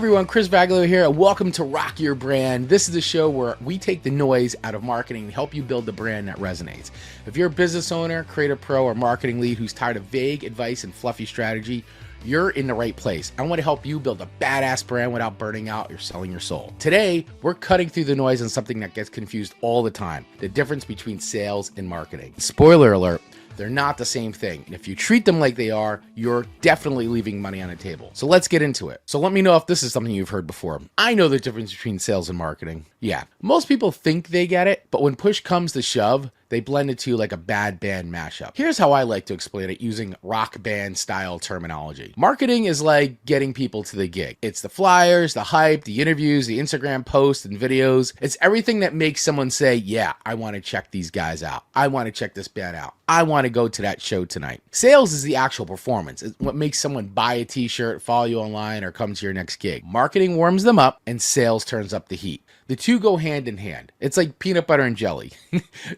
everyone, Chris Vaglio here, and welcome to Rock Your Brand. This is a show where we take the noise out of marketing and help you build the brand that resonates. If you're a business owner, creative pro, or marketing lead who's tired of vague advice and fluffy strategy, you're in the right place. I want to help you build a badass brand without burning out or selling your soul. Today, we're cutting through the noise on something that gets confused all the time: the difference between sales and marketing. Spoiler alert, they're not the same thing. And if you treat them like they are, you're definitely leaving money on the table. So let's get into it. So let me know if this is something you've heard before. I know the difference between sales and marketing. Yeah, most people think they get it, but when push comes to shove, they blend the two like a bad band mashup. Here's how I like to explain it using rock band style terminology. Marketing is like getting people to the gig. It's the flyers, the hype, the interviews, the Instagram posts and videos. It's everything that makes someone say, yeah, I want to check these guys out. I want to check this band out. I want to go to that show tonight. Sales is the actual performance. It's what makes someone buy a t-shirt, follow you online, or come to your next gig. Marketing warms them up and sales turns up the heat. The two go hand in hand. It's like peanut butter and jelly.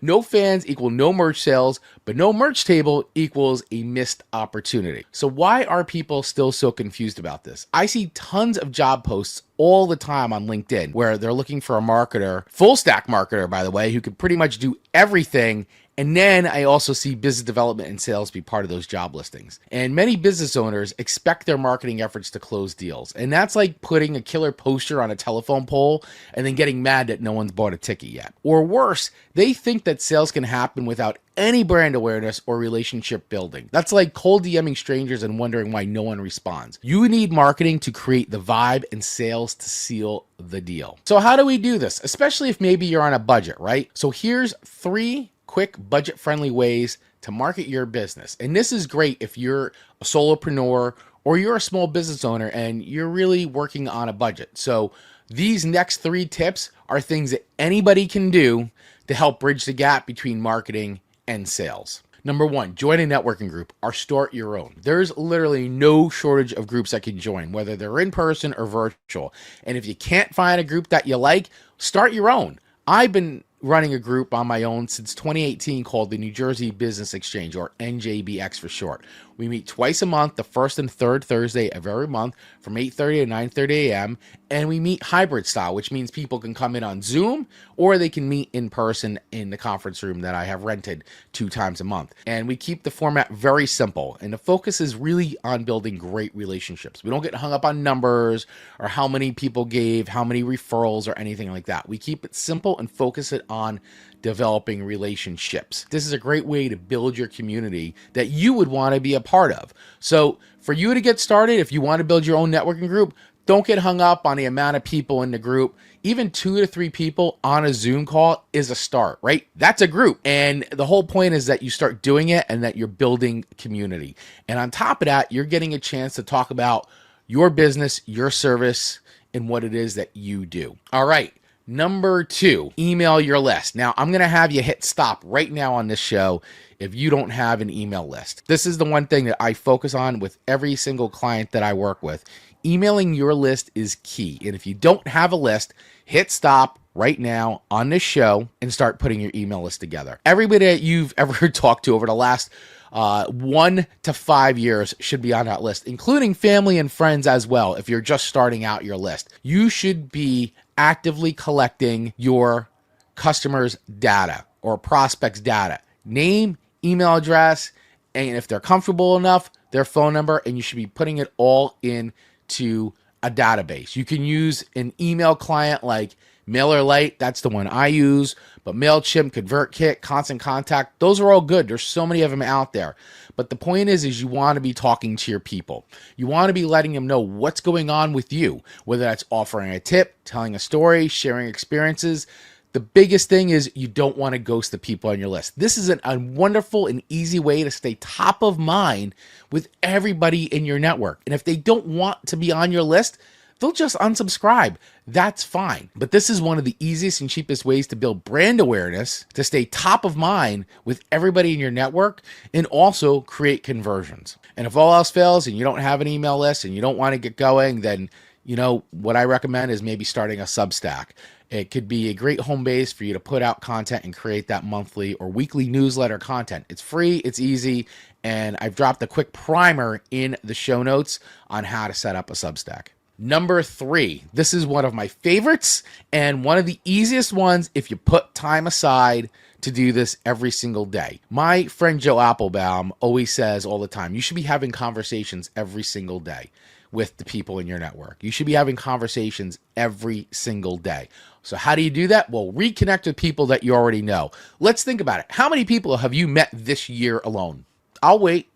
No fans equal no merch sales, but no merch table equals a missed opportunity. So why are people still so confused about this? I see tons of job posts all the time on LinkedIn where they're looking for a marketer, full stack marketer, by the way, who could pretty much do everything. And then I also see business development and sales be part of those job listings. And many business owners expect their marketing efforts to close deals. And that's like putting a killer poster on a telephone pole and then getting mad that no one's bought a ticket yet. Or worse, they think that sales can happen without any brand awareness or relationship building. That's like cold DMing strangers and wondering why no one responds. You need marketing to create the vibe and sales to seal the deal. So how do we do this? Especially if maybe you're on a budget, right? So here's 3 quick budget-friendly ways to market your business. And this is great if you're a solopreneur or you're a small business owner and you're really working on a budget. So these next 3 tips are things that anybody can do to help bridge the gap between marketing and sales. Number 1, join a networking group or start your own. There's literally no shortage of groups that can join, whether they're in person or virtual. And if you can't find a group that you like, start your own. I've been running a group on my own since 2018 called the New Jersey Business Exchange, or NJBX for short. We meet twice a month, the first and third Thursday of every month from 8:30 to 9:30 a.m. And we meet hybrid style, which means people can come in on Zoom or they can meet in person in the conference room that I have rented 2 times a month. And we keep the format very simple. And the focus is really on building great relationships. We don't get hung up on numbers or how many people gave, how many referrals or anything like that. We keep it simple and focus it on developing relationships. This is a great way to build your community that you would want to be a part of. So for you to get started, if you want to build your own networking group, don't get hung up on the amount of people in the group. Even 2 to 3 people on a Zoom call is a start, right? That's a group. And the whole point is that you start doing it and that you're building community. And on top of that, you're getting a chance to talk about your business, your service, and what it is that you do. All right. Number 2, email your list. Now, I'm going to have you hit stop right now on this show if you don't have an email list. This is the one thing that I focus on with every single client that I work with. Emailing your list is key. And if you don't have a list, hit stop right now on this show and start putting your email list together. Everybody that you've ever talked to over the last 1 to 5 years should be on that list, including family and friends as well. If you're just starting out your list, you should be actively collecting your customers' data or prospects' data, name, email address, and if they're comfortable enough, their phone number, and you should be putting it all into a database. You can use an email client like MailerLite, that's the one I use, but MailChimp, ConvertKit, Constant Contact, those are all good. There's so many of them out there. But the point is you want to be talking to your people. You want to be letting them know what's going on with you, whether that's offering a tip, telling a story, sharing experiences. The biggest thing is you don't want to ghost the people on your list. This is a wonderful and easy way to stay top of mind with everybody in your network. And if they don't want to be on your list, they'll just unsubscribe. That's fine. But this is one of the easiest and cheapest ways to build brand awareness, to stay top of mind with everybody in your network, and also create conversions. And if all else fails and you don't have an email list and you don't want to get going, then what I recommend is maybe starting a Substack. It could be a great home base for you to put out content and create that monthly or weekly newsletter content. It's free, it's easy, and I've dropped a quick primer in the show notes on how to set up a Substack. Number 3, this is one of my favorites and one of the easiest ones if you put time aside to do this every single day. My friend Joe Applebaum always says all the time, you should be having conversations every single day with the people in your network. You should be having conversations every single day. So how do you do that? Well, reconnect with people that you already know. Let's think about it. How many people have you met this year alone? I'll wait.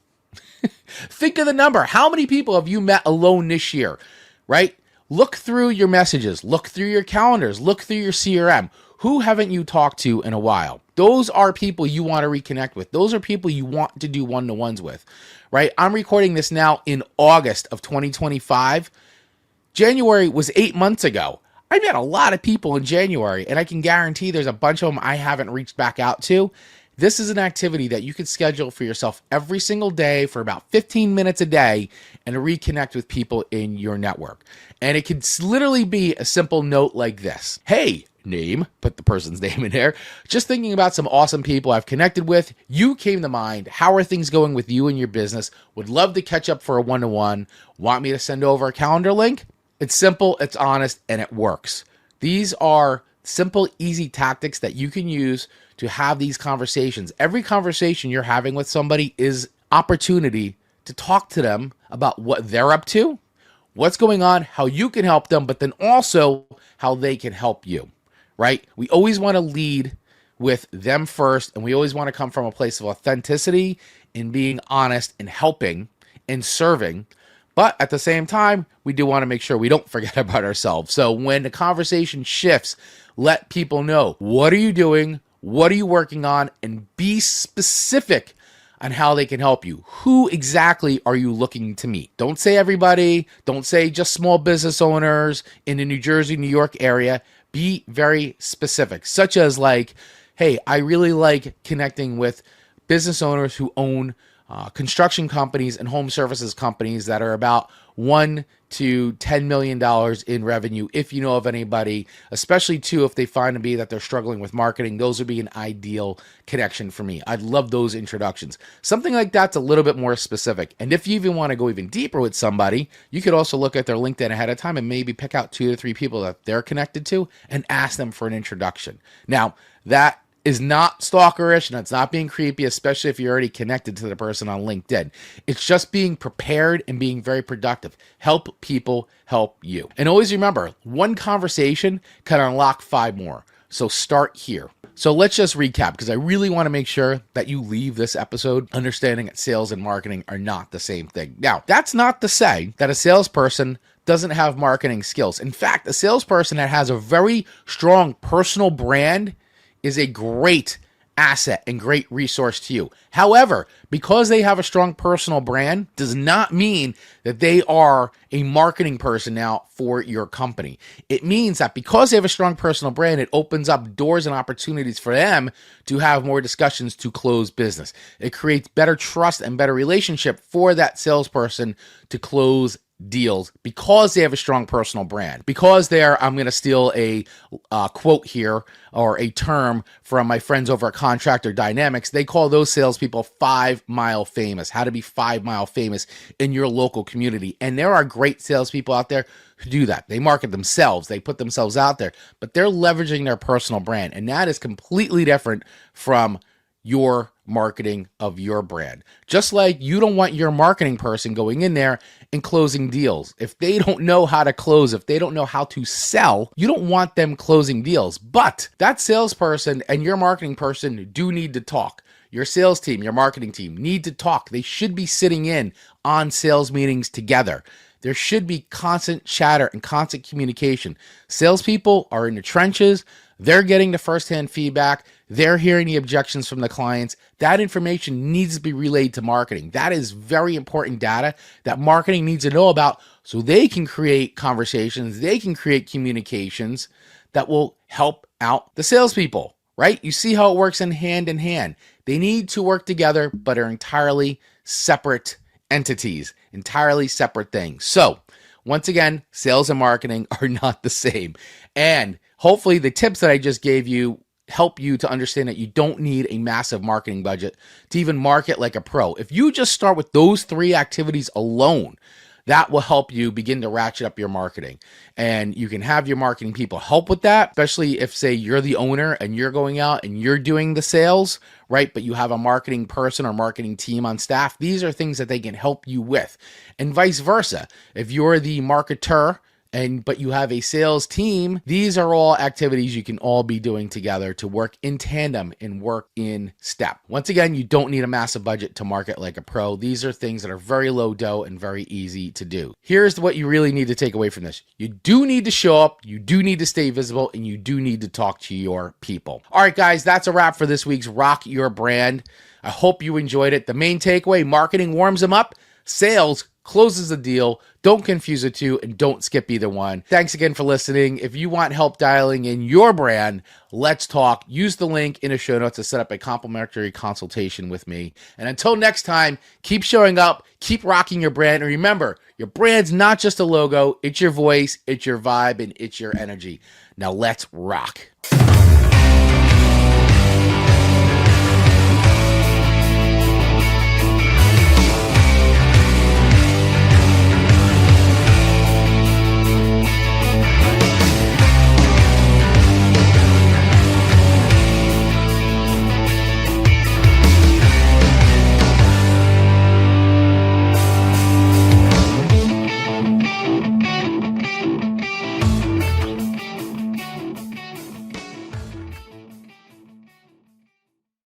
Think of the number. How many people have you met alone this year, right? Look through your messages, look through your calendars, look through your CRM. Who haven't you talked to in a while? Those are people you want to reconnect with. Those are people you want to do one-to-ones with, right? I'm recording this now in August of 2025. January was 8 months ago. I met a lot of people in January, and I can guarantee there's a bunch of them I haven't reached back out to. This is an activity that you can schedule for yourself every single day for about 15 minutes a day and to reconnect with people in your network. And it could literally be a simple note like this. Hey, name, put the person's name in there. Just thinking about some awesome people I've connected with. You came to mind. How are things going with you and your business? Would love to catch up for a one-to-one. Want me to send over a calendar link? It's simple, it's honest, and it works. These are simple, easy tactics that you can use to have these conversations. Every conversation you're having with somebody is opportunity to talk to them about what they're up to, what's going on, how you can help them, but then also how they can help you, right? We always want to lead with them first, and we always want to come from a place of authenticity and being honest and helping and serving. But at the same time, we do want to make sure we don't forget about ourselves. So when the conversation shifts, let people know, what are you doing? What are you working on? And be specific on how they can help you. Who exactly are you looking to meet? Don't say everybody. Don't say just small business owners in the New Jersey, New York area. Be very specific, such as like, hey, I really like connecting with business owners who own construction companies and home services companies that are about $1 to $10 million in revenue. If you know of anybody, especially too, if they find to be that they're struggling with marketing, those would be an ideal connection for me. I'd love those introductions. Something like that's a little bit more specific. And if you even want to go even deeper with somebody, you could also look at their LinkedIn ahead of time and maybe pick out 2 to 3 people that they're connected to and ask them for an introduction. Now, that is not stalkerish and it's not being creepy, especially if you're already connected to the person on LinkedIn. It's just being prepared and being very productive. Help people help you. And always remember, one conversation can unlock 5 more. So start here. So let's just recap, because I really want to make sure that you leave this episode understanding that sales and marketing are not the same thing. Now, that's not to say that a salesperson doesn't have marketing skills. In fact, a salesperson that has a very strong personal brand is a great asset and great resource to you. However, because they have a strong personal brand does not mean that they are a marketing person now for your company. It means that because they have a strong personal brand, it opens up doors and opportunities for them to have more discussions to close business. It creates better trust and better relationship for that salesperson to close deals because they have a strong personal brand. Because they're, I'm going to steal a quote here or a term from my friends over at Contractor Dynamics. They call those salespeople 5 mile famous. How to be 5 mile famous in your local community. And there are great salespeople out there who do that. They market themselves. They put themselves out there, but they're leveraging their personal brand. And that is completely different from your marketing of your brand. Just like you don't want your marketing person going in there and closing deals. If they don't know how to close, if they don't know how to sell, you don't want them closing deals. But that salesperson and your marketing person do need to talk. Your sales team, your marketing team need to talk. They should be sitting in on sales meetings together. There should be constant chatter and constant communication. Salespeople are in the trenches. They're getting the firsthand feedback. They're hearing the objections from the clients. That information needs to be relayed to marketing. That is very important data that marketing needs to know about so they can create conversations, they can create communications that will help out the salespeople, right? You see how it works in hand. They need to work together, but are entirely separate entities, entirely separate things. So once again, sales and marketing are not the same. And hopefully the tips that I just gave you help you to understand that you don't need a massive marketing budget to even market like a pro. If you just start with those 3 activities alone, That will help you begin to ratchet up your marketing. And you can have your marketing people help with that, especially if, say, you're the owner and you're going out and you're doing the sales, right? But you have a marketing person or marketing team on staff. These are things that they can help you with. And vice versa. If you're the marketer but you have a sales team, these are all activities you can all be doing together to work in tandem and work in step. Once again, you don't need a massive budget to market like a pro. These are things that are very low dough and very easy to do. Here's what you really need to take away from this. You do need to show up, you do need to stay visible, and you do need to talk to your people. All right, guys, that's a wrap for this week's Rock Your Brand. I hope you enjoyed it. The main takeaway: marketing warms them up, sales closes the deal. Don't confuse the two, and don't skip either one. Thanks again for listening. If you want help dialing in your brand, let's talk. Use the link in the show notes to set up a complimentary consultation with me. And until next time, keep showing up, keep rocking your brand. And remember, your brand's not just a logo, it's your voice, it's your vibe, and it's your energy. Now let's rock.